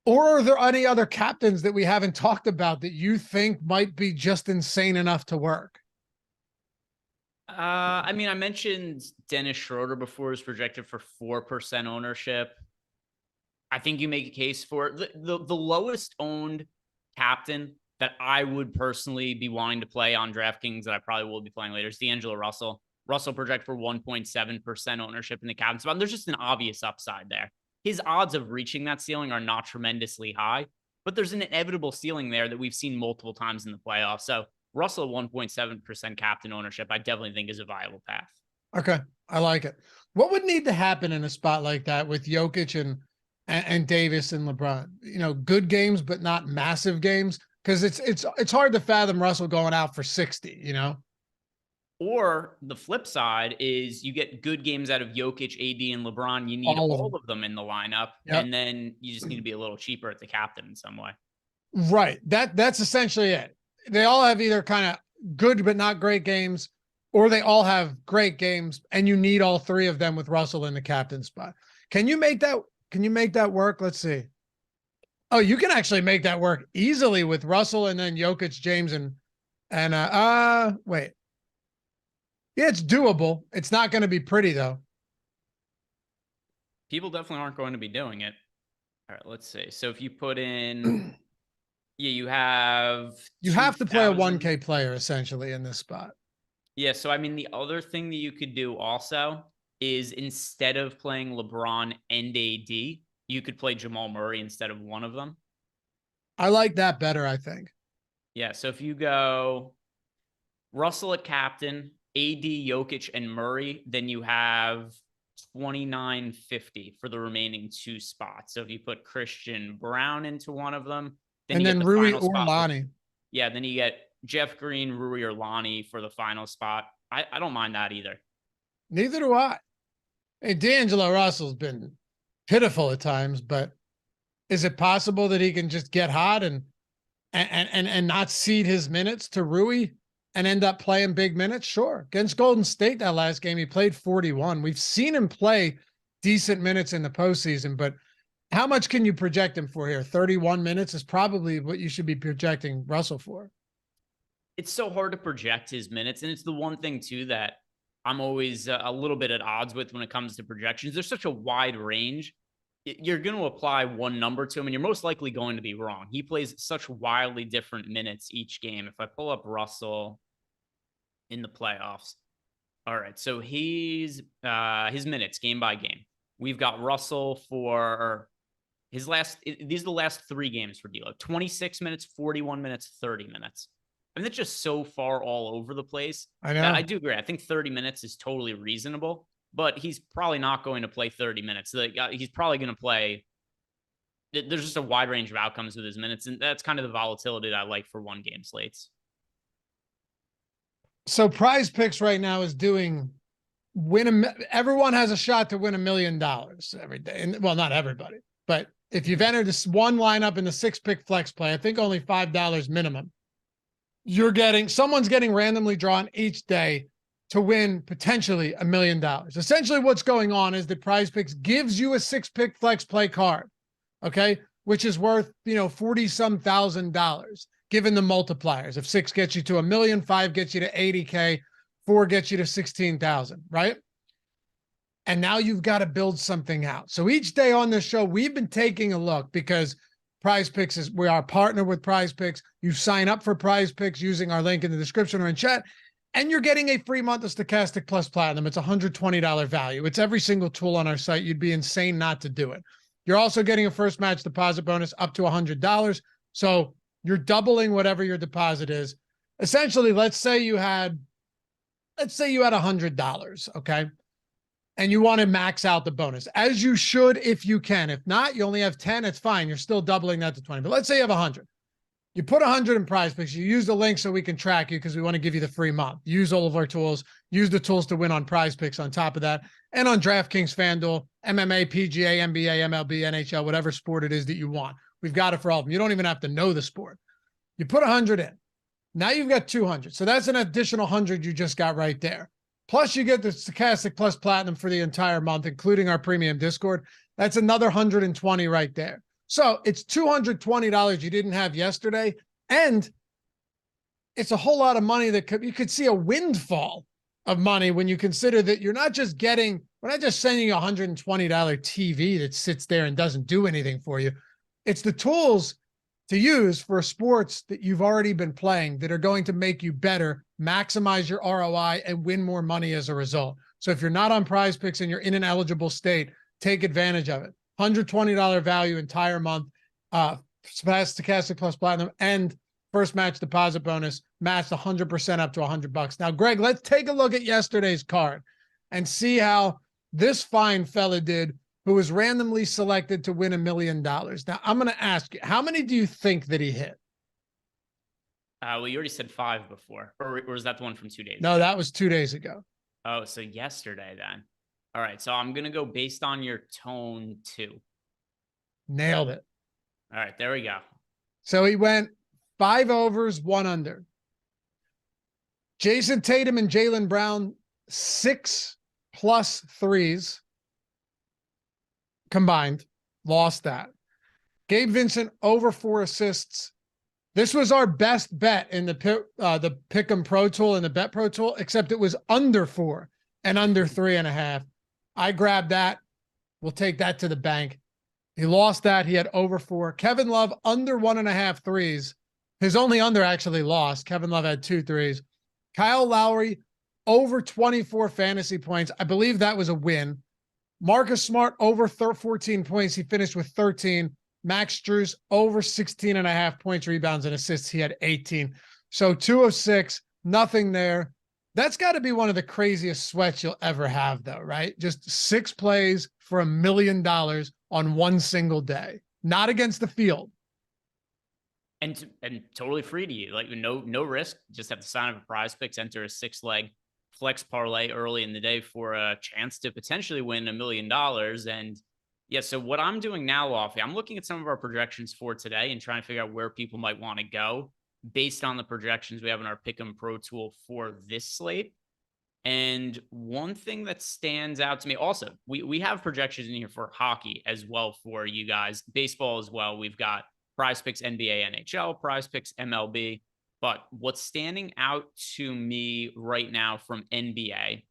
A: Or are there any other captains that we haven't talked about that you think might be just insane enough to work?
B: I mean, I mentioned Dennis Schroeder before, is projected for 4% ownership. I think you make a case for it. The lowest owned captain that I would personally be wanting to play on DraftKings that I probably will be playing later is D'Angelo Russell. Russell project for 1.7% ownership in the captain spot. There's just an obvious upside there. His odds of reaching that ceiling are not tremendously high, but there's an inevitable ceiling there that we've seen multiple times in the playoffs. So Russell 1.7% captain ownership, I definitely think is a viable path.
A: Okay. I like it. What would need to happen in a spot like that with Jokic and Davis and LeBron? You know, good games, but not massive games. Cause it's hard to fathom Russell going out for 60, you know?
B: Or the flip side is you get good games out of Jokic, AD, and LeBron. You need all of them in the lineup, and then you just need to be a little cheaper at the captain in some way.
A: Right. That's essentially it. They all have either kind of good but not great games, or they all have great games, and you need all 3 of them with Russell in the captain spot. Can you make that? Can you make that work? Let's see. Oh, you can actually make that work easily with Russell and then Jokic, James, and wait. Yeah, it's doable. It's not going to be pretty though.
B: People definitely aren't going to be doing it. All right, let's see. So if you put in, yeah, you have
A: to play a 1K player essentially in this spot.
B: Yeah. So, I mean, the other thing that you could do also is instead of playing LeBron and AD, you could play Jamal Murray instead of one of them.
A: I like that better, I think.
B: Yeah. So if you go Russell at captain, AD, Jokic, and Murray, then you have 29.50 for the remaining 2 spots. So if you put Christian Brown into one of them, then
A: Rui or Lonnie.
B: Yeah, then you get Jeff Green, Rui, or Lonnie for the final spot. I don't mind that either.
A: Neither do I. Hey, D'Angelo Russell's been pitiful at times, but is it possible that he can just get hot and not cede his minutes to Rui and end up playing big minutes? Sure. Against Golden State that last game, he played 41. We've seen him play decent minutes in the postseason, but how much can you project him for here? 31 minutes is probably what you should be projecting Russell for.
B: It's so hard to project his minutes, and it's the one thing too that I'm always a little bit at odds with when it comes to projections. There's such a wide range. You're going to apply one number to him, and you're most likely going to be wrong. He plays such wildly different minutes each game. If I pull up Russell in the playoffs, all right, so his minutes game by game. We've got Russell for his last. These are the last 3 games for D'Lo: 26 minutes, 41 minutes, 30 minutes. I mean, it's just so far all over the place.
A: I know.
B: I do agree. I think 30 minutes is totally reasonable, but he's probably not going to play 30 minutes. He's probably going to play. There's just a wide range of outcomes with his minutes, and that's kind of the volatility that I like for 1-game slates.
A: So Prize Picks right now is doing everyone has a shot to win $1 million every day. And well, not everybody, but if you've entered this one lineup in the 6-pick flex play, I think only $5 minimum. Someone's getting randomly drawn each day to win potentially $1 million. Essentially what's going on is that Prize Picks gives you a 6-pick flex play card, okay, which is worth, $40-some thousand. given the multipliers. If 6 gets you to 1 million, 5 gets you to 80K, 4 gets you to 16,000, right? And now you've got to build something out. So each day on this show, we've been taking a look because Prize Picks is, we are partner with Prize Picks. You sign up for Prize Picks using our link in the description or in chat, and you're getting a free month of Stochastic Plus Platinum. It's $120 value. It's every single tool on our site. You'd be insane not to do it. You're also getting a first match deposit bonus up to $100. So you're doubling whatever your deposit is. Essentially, let's say you had $100, okay? And you want to max out the bonus, as you should if you can. If not, you only have 10, it's fine. You're still doubling that to 20. But let's say you have 100. You put 100 in Prize Picks. You use the link so we can track you because we want to give you the free month. Use all of our tools. Use the tools to win on Prize Picks on top of that. And on DraftKings, FanDuel, MMA, PGA, NBA, MLB, NHL, whatever sport it is that you want. We've got it for all of them. You don't even have to know the sport. You put 100 in. Now you've got 200. So that's an additional 100 you just got right there. Plus you get the Stochastic Plus Platinum for the entire month, including our premium Discord. That's another 120 right there. So it's $220 you didn't have yesterday. And it's a whole lot of money that you could see a windfall of money when you consider that we're not just sending you a $120 TV that sits there and doesn't do anything for you. It's the tools to use for sports that you've already been playing that are going to make you better, maximize your ROI, and win more money as a result. So if you're not on Prize Picks and you're in an eligible state, take advantage of it. $120 value entire month, Stochastic Plus Platinum, and first match deposit bonus matched 100% up to $100. Now, Greg, let's take a look at yesterday's card and see how this fine fella did, who was randomly selected to win $1 million. Now, I'm going to ask you, how many do you think that he hit?
B: Well, you already said 5 before, or was that the one from 2 days
A: No,
B: ago?
A: that was 2 days ago.
B: Oh, so yesterday then. All right, so I'm going to go based on your tone 2.
A: Nailed it.
B: All right, there we go.
A: So he went 5 overs, 1 under. Jason Tatum and Jaylen Brown, 6+ threes combined, lost that. Gabe Vincent over 4 assists. This was our best bet in the Pick'em Pro Tool and the Bet Pro Tool, except it was under 4 and under 3.5. I grabbed that. We'll take that to the bank. He lost that. He had over 4. Kevin Love under 1.5 threes. His only under actually lost. Kevin Love had 2 threes. Kyle Lowry over 24 fantasy points. I believe that was a win. Marcus Smart over 14 points. He finished with 13. Max Strus over 16.5 points, rebounds, and assists. He had 18. So 2 of 6, nothing there. That's got to be one of the craziest sweats you'll ever have, though, right? Just 6 plays for $1 million on one single day, not against the field.
B: And totally free to you. Like no risk. Just have to sign up for Prize Picks, enter a 6-leg flex parlay early in the day for a chance to potentially win $1 million. And yeah, so what I'm doing now, Lofty, I'm looking at some of our projections for today and trying to figure out where people might want to go based on the projections we have in our Pick'em Pro Tool for this slate. And one thing that stands out to me also, we have projections in here for hockey as well for you guys, baseball as well. We've got Prize Picks NBA, NHL, Prize Picks MLB. But what's standing out to me right now from NBA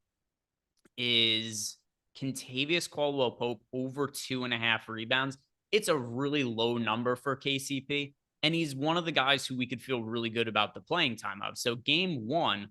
B: is Kentavious Caldwell-Pope over 2.5 rebounds. It's a really low number for KCP, and he's one of the guys who we could feel really good about the playing time of. So game 1,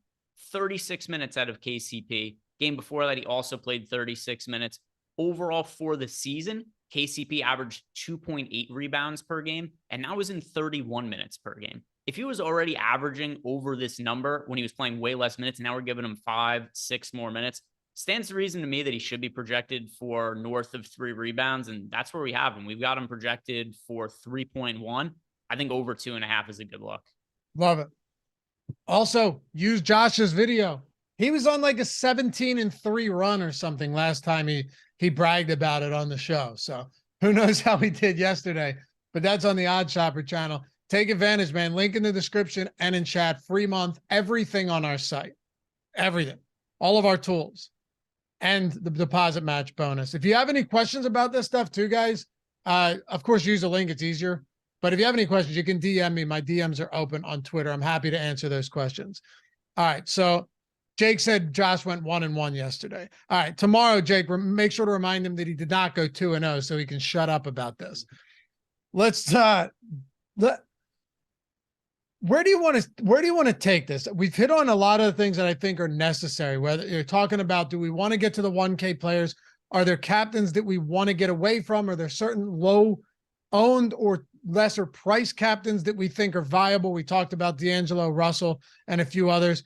B: 36 minutes out of KCP. Game before that, he also played 36 minutes. Overall for the season, KCP averaged 2.8 rebounds per game, and now is in 31 minutes per game. If he was already averaging over this number when he was playing way less minutes, and now we're giving him 5-6 more minutes, stands to reason to me that he should be projected for north of 3 rebounds, and that's where we have him. We've got him projected for 3.1. I think over 2.5 is a good look.
A: Love it. Also, use Josh's video. He was on like a 17-3 run or something last time he bragged about it on the show. So who knows how he did yesterday, but that's on the Odd Shopper channel. Take advantage, man. Link in the description and in chat. Free month, everything on our site. Everything. All of our tools. And the deposit match bonus. If you have any questions about this stuff too, guys, of course, use the link. It's easier. But if you have any questions, you can DM me. My DMs are open on Twitter. I'm happy to answer those questions. All right. So Jake said Josh went 1-1 yesterday. All right. Tomorrow, Jake, make sure to remind him that he did not go 2-0 so he can shut up about this. Let's where do you want to take this? We've hit on a lot of the things that I think are necessary. Whether you're talking about, do we want to get to the 1K players? Are there captains that we want to get away from? Are there certain low owned or lesser price captains that we think are viable? We talked about D'Angelo Russell and a few others.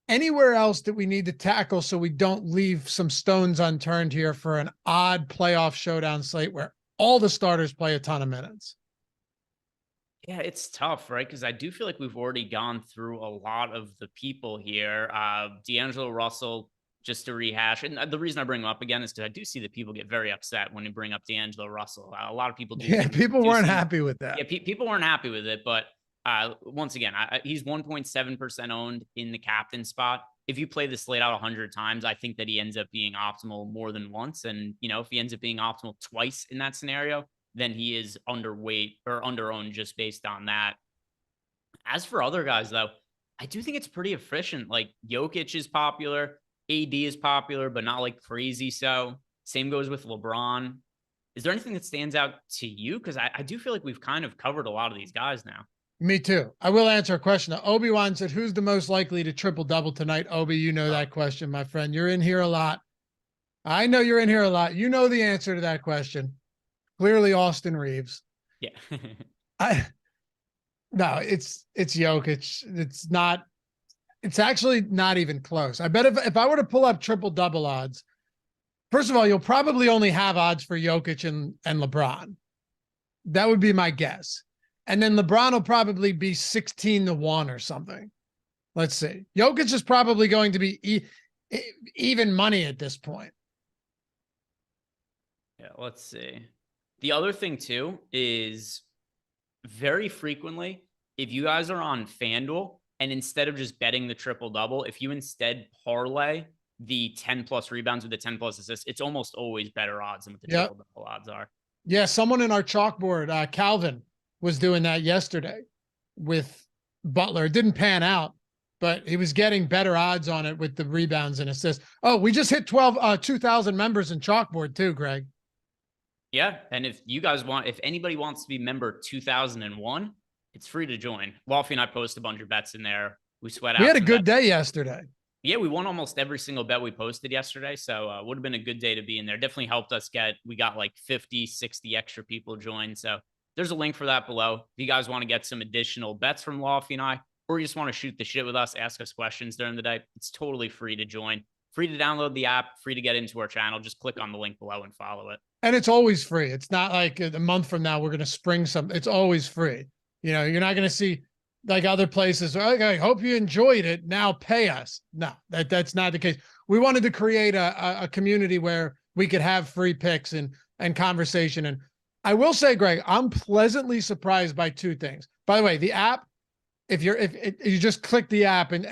A: Anywhere else that we need to tackle so we don't leave some stones unturned here for an odd playoff showdown slate where all the starters play a ton of minutes?
B: Yeah, it's tough, right? Because I do feel like we've already gone through a lot of the people here. D'Angelo Russell, just to rehash, and the reason I bring him up again is because I do see that people get very upset when you bring up D'Angelo Russell. A lot of people do.
A: Yeah, people weren't happy with that.
B: Yeah, people weren't happy with it, but once again, he's 1.7% owned in the captain spot. If you play the slate out 100 times, I think that he ends up being optimal more than once. And, if he ends up being optimal twice in that scenario, then he is underweight or under-owned just based on that. As for other guys, though, I do think it's pretty efficient. Like Jokic is popular, AD is popular, but not like crazy so. Same goes with LeBron. Is there anything that stands out to you? Because I do feel like we've kind of covered a lot of these guys now.
A: Me too. I will answer a question. Obi-Wan said, who's the most likely to triple-double tonight? Obi, you know that question, my friend. You're in here a lot. I know you're in here a lot. You know the answer to that question. Clearly Austin Reeves.
B: Yeah.
A: No, it's Jokic. It's actually not even close. I bet if I were to pull up triple-double odds, first of all, you'll probably only have odds for Jokic and LeBron. That would be my guess. And then LeBron will probably be 16-1 or something. Let's see. Jokic is probably going to be even money at this point.
B: Yeah, let's see. The other thing, too, is very frequently, if you guys are on FanDuel, and instead of just betting the triple-double, if you instead parlay the 10-plus rebounds with the 10-plus assists, it's almost always better odds than what the triple-double odds are.
A: Yeah, someone in our chalkboard, Calvin, was doing that yesterday with Butler. It didn't pan out, but he was getting better odds on it with the rebounds and assists. Oh, we just hit 2,000 members in chalkboard too, Greg.
B: Yeah, and if anybody wants to be member 2001, it's free to join. Wolfie and I post a bunch of bets in there. We
A: had a good day yesterday.
B: Yeah, we won almost every single bet we posted yesterday, so would have been a good day to be in there. Definitely helped us we got like 50, 60 extra people join, so there's a link for that below. If you guys want to get some additional bets from Wolfie and I, or you just want to shoot the shit with us, ask us questions during the day, it's totally free to join. Free to download the app, free to get into our channel. Just click on the link below and follow it.
A: And it's always free. It's not like a month from now we're going to spring something. It's always free. You're not going to see like other places. I hope you enjoyed it. Now pay us. No, that's not the case. We wanted to create a community where we could have free picks and conversation. And I will say, Greg, I'm pleasantly surprised by two things. By the way, the app, if you just click the app and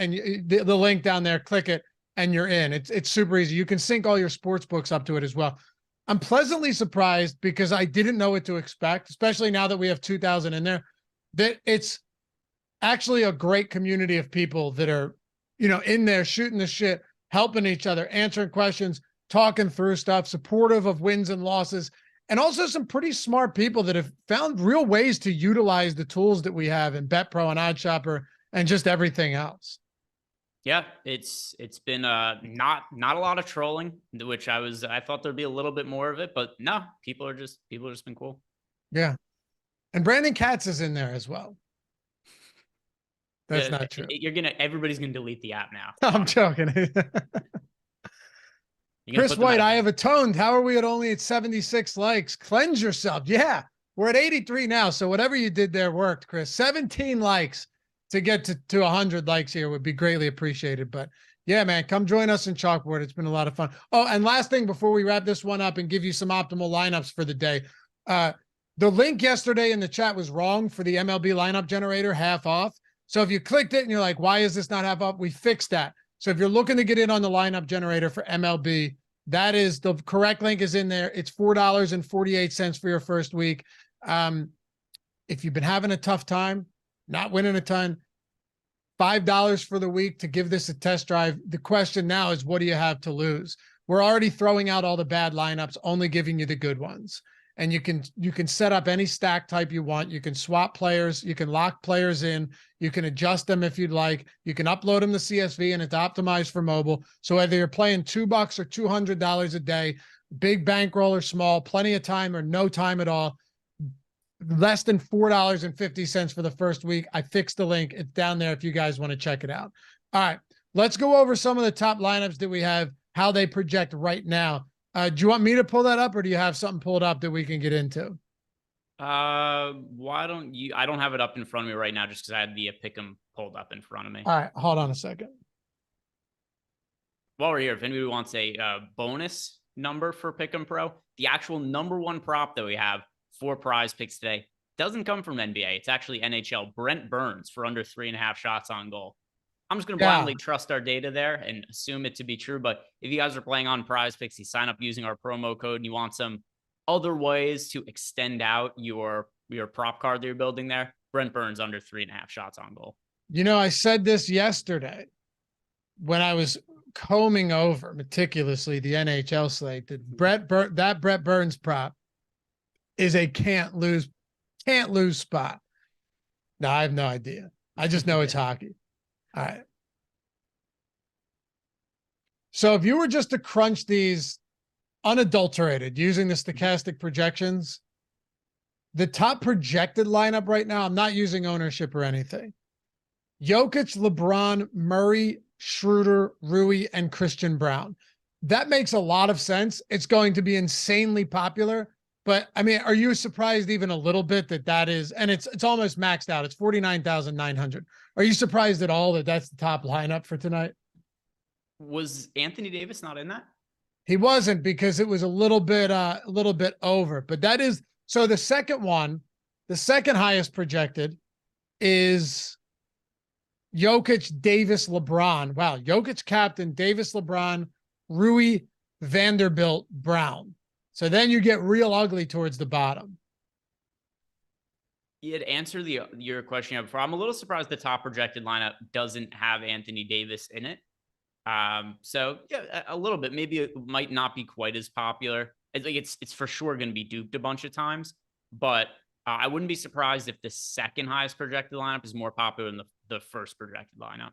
A: the link down there, click it, and you're in. It's super easy. You can sync all your sports books up to it as well. I'm pleasantly surprised because I didn't know what to expect, especially now that we have 2,000 in there, that it's actually a great community of people that are, in there shooting the shit, helping each other, answering questions, talking through stuff, supportive of wins and losses, and also some pretty smart people that have found real ways to utilize the tools that we have in BetPro and OddsShopper and just everything else.
B: Yeah, it's been not a lot of trolling, which I thought there'd be a little bit more of it, but no, people are just been cool.
A: Yeah. And Brandon Katz is in there as well. That's not true.
B: Everybody's gonna delete the app now.
A: I'm joking. Chris White, I have atoned. How are we at 76 likes? Cleanse yourself. Yeah, we're at 83 now. So whatever you did there worked, Chris. 17 likes to get to 100 likes here would be greatly appreciated. But yeah, man, come join us in Chalkboard. It's been a lot of fun. Oh, and last thing before we wrap this one up and give you some optimal lineups for the day. The link yesterday in the chat was wrong for the MLB lineup generator, half off. So if you clicked it and you're like, why is this not half off? We fixed that. So if you're looking to get in on the lineup generator for MLB, that is the correct link is in there. It's $4.48 for your first week. if you've been having a tough time, not winning a ton, $5 for the week to give this a test drive. The question now is, what do you have to lose? We're already throwing out all the bad lineups, only giving you the good ones. And you can set up any stack type you want. You can swap players. You can lock players in. You can adjust them if you'd like. You can upload them to CSV, and it's optimized for mobile. So whether you're playing $2 or $200 a day, big bankroll or small, plenty of time or no time at all, less than $4.50 for the first week. I fixed the link. It's down there if you guys want to check it out. All right, let's go over some of the top lineups that we have, how they project right now. Do you want me to pull that up, or do you have something pulled up that we can get into?
B: Why don't you? I don't have it up in front of me right now, just because I had the pick'em pulled up in front of me.
A: All right, hold on a second.
B: While we're here, if anybody wants a bonus number for Pick'em Pro, the actual #1 prop that we have for prize picks today doesn't come from NBA. It's actually NHL. Brent Burns for under 3.5 shots on goal. I'm just going to blindly trust our data there and assume it to be true. But if you guys are playing on prize picks, you sign up using our promo code and you want some other ways to extend out your prop card that you're building there, Brent Burns under 3.5 shots on goal.
A: You know, I said this yesterday when I was combing over meticulously the NHL slate, that Brett Burns prop is a can't lose spot. No, I have no idea. I just know it's hockey. All right. So if you were just to crunch these unadulterated using the stochastic projections, the top projected lineup right now, I'm not using ownership or anything. Jokic, LeBron, Murray, Schroeder, Rui, and Christian Brown. That makes a lot of sense. It's going to be insanely popular. But I mean, are you surprised even a little bit that is, and it's almost maxed out. It's 49,900. Are you surprised at all that that's the top lineup for tonight?
B: Was Anthony Davis not in that?
A: He wasn't, because it was a little bit over, but that is, so the second one, the second highest projected is Jokic, Davis, LeBron. Wow. Jokic captain, Davis, LeBron, Rui, Vanderbilt, Brown. So then you get real ugly towards the bottom.
B: Yeah, to answer your question you had before, I'm a little surprised the top projected lineup doesn't have Anthony Davis in it. So yeah, a little bit. Maybe it might not be quite as popular. It's for sure going to be duped a bunch of times, but I wouldn't be surprised if the second highest projected lineup is more popular than the first projected lineup.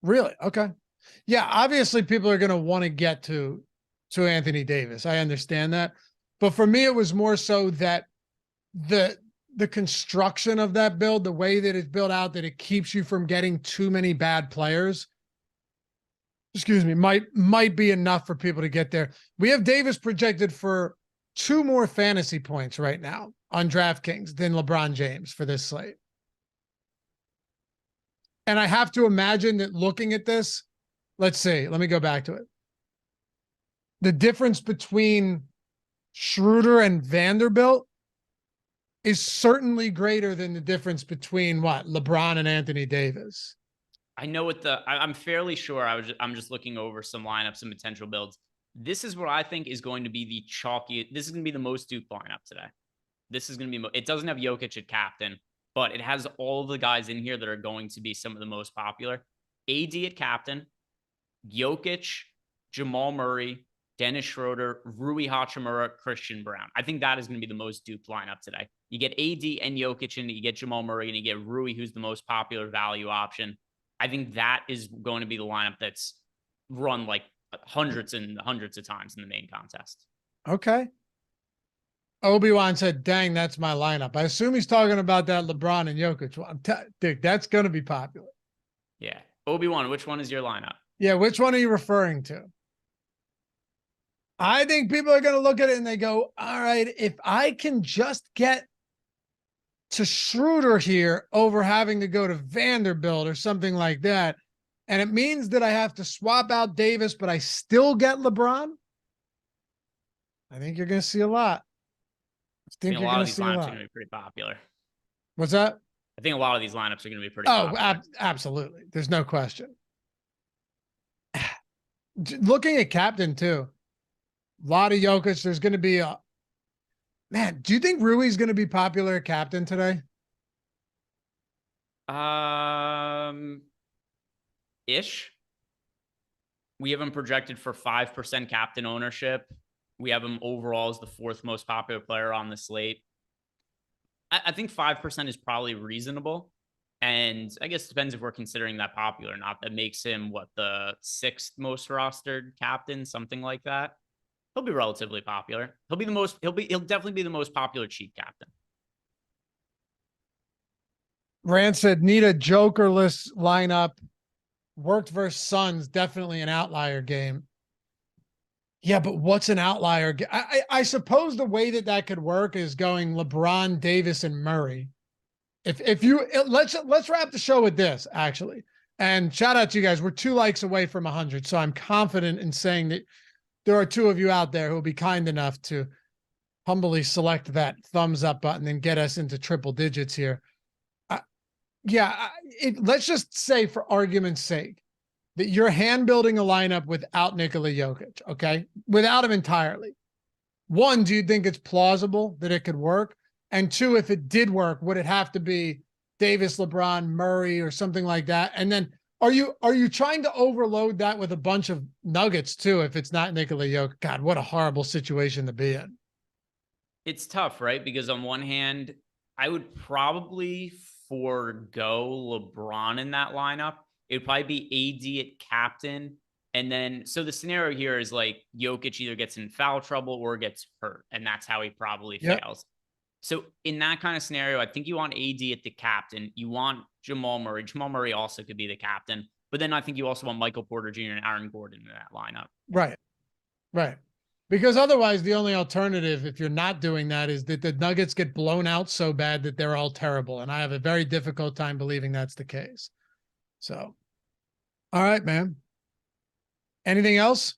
B: Really?
A: Okay. Yeah, obviously people are going to want to get to Anthony Davis. I understand that. But for me, it was more so that the construction of that build, the way that it's built out, that it keeps you from getting too many bad players, might be enough for people to get there. We have Davis projected for 2 more fantasy points right now on DraftKings than LeBron James for this slate. And I have to imagine that looking at this, let's see, let me go back to it. The difference between Schroeder and Vanderbilt is certainly greater than the difference between LeBron and Anthony Davis.
B: I know I'm fairly sure. I'm just looking over some lineups and potential builds. This is what I think is going to be the chalky. This is going to be the most duped lineup today. This is going to be, it doesn't have Jokic at captain, but it has all the guys in here that are going to be some of the most popular. AD at captain, Jokic, Jamal Murray, Dennis Schroeder, Rui Hachimura, Christian Brown. I think that is going to be the most duped lineup today. You get AD and Jokic, and you get Jamal Murray, and you get Rui, who's the most popular value option. I think that is going to be the lineup that's run like hundreds and hundreds of times in the main contest.
A: Okay. Obi-Wan said, dang, that's my lineup. I assume he's talking about that LeBron and Jokic one. Dude, that's going to be popular.
B: Yeah. Obi-Wan, which one is your lineup?
A: Yeah, which one are you referring to? I think people are going to look at it and they go, all right, if I can just get to Schroeder here over having to go to Vanderbilt or something like that, and it means that I have to swap out Davis, but I still get LeBron, I think you're going to see a lot. I think
B: a lot of these lineups are going to be pretty popular.
A: What's that?
B: I think a lot of these lineups are going to be pretty popular.
A: Absolutely. There's no question. Looking at captain too, a lot of Jokic. There's going to be do you think Rui's going to be popular at captain today?
B: Ish. We have him projected for 5% captain ownership. We have him overall as the 4th most popular player on the slate. I think 5% is probably reasonable. And I guess it depends if we're considering that popular or not. That makes him what, the 6th most rostered captain, something like that. He'll be relatively popular. He'll definitely be the most popular cheap captain.
A: Rand said, need a jokerless lineup. Worked versus Suns, definitely an outlier game. Yeah, but what's an outlier? I suppose the way that could work is going LeBron, Davis, and Murray. Let's wrap the show with this, actually. And shout out to you guys. We're 2 likes away from 100. So I'm confident in saying that there are 2 of you out there who will be kind enough to humbly select that thumbs up button and get us into triple digits here. Let's just say, for argument's sake, that you're hand building a lineup without Nikola Jokic, okay? Without him entirely. 1, do you think it's plausible that it could work? And 2, if it did work, would it have to be Davis, LeBron, Murray, or something like that? And then are you trying to overload that with a bunch of Nuggets too if it's not Nikola Jokic? God, what a horrible situation to be in.
B: It's tough, right? Because on one hand, I would probably forego LeBron in that lineup. It would probably be AD at captain. And then, so the scenario here is like Jokic either gets in foul trouble or gets hurt. And that's how he probably fails. So in that kind of scenario, I think you want AD at the captain. You want Jamal Murray. Jamal Murray also could be the captain. But then I think you also want Michael Porter Jr. and Aaron Gordon in that lineup.
A: Right. Because otherwise, the only alternative, if you're not doing that, is that the Nuggets get blown out so bad that they're all terrible. And I have a very difficult time believing that's the case. So, all right, man. Anything else?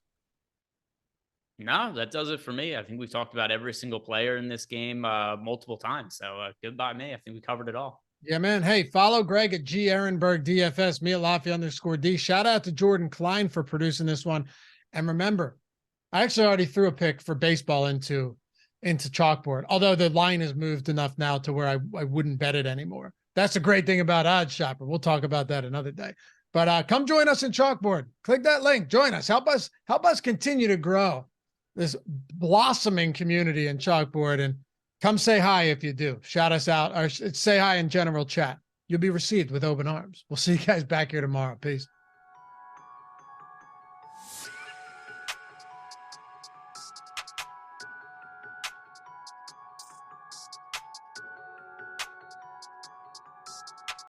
B: No, that does it for me. I think we've talked about every single player in this game multiple times. So goodbye, me. I think we covered it all.
A: Yeah, man. Hey, follow Greg at G Ehrenberg DFS, me at Lafayette_D. Shout out to Jordan Klein for producing this one. And remember, I actually already threw a pick for baseball into chalkboard, although the line has moved enough now to where I wouldn't bet it anymore. That's the great thing about Odds Shopper. We'll talk about that another day. But come join us in chalkboard. Click that link. Join us. Help us continue to grow this blossoming community in chalkboard, and come say hi if you do. Shout us out or say hi in general chat. You'll be received with open arms. We'll see you guys back here tomorrow. Peace.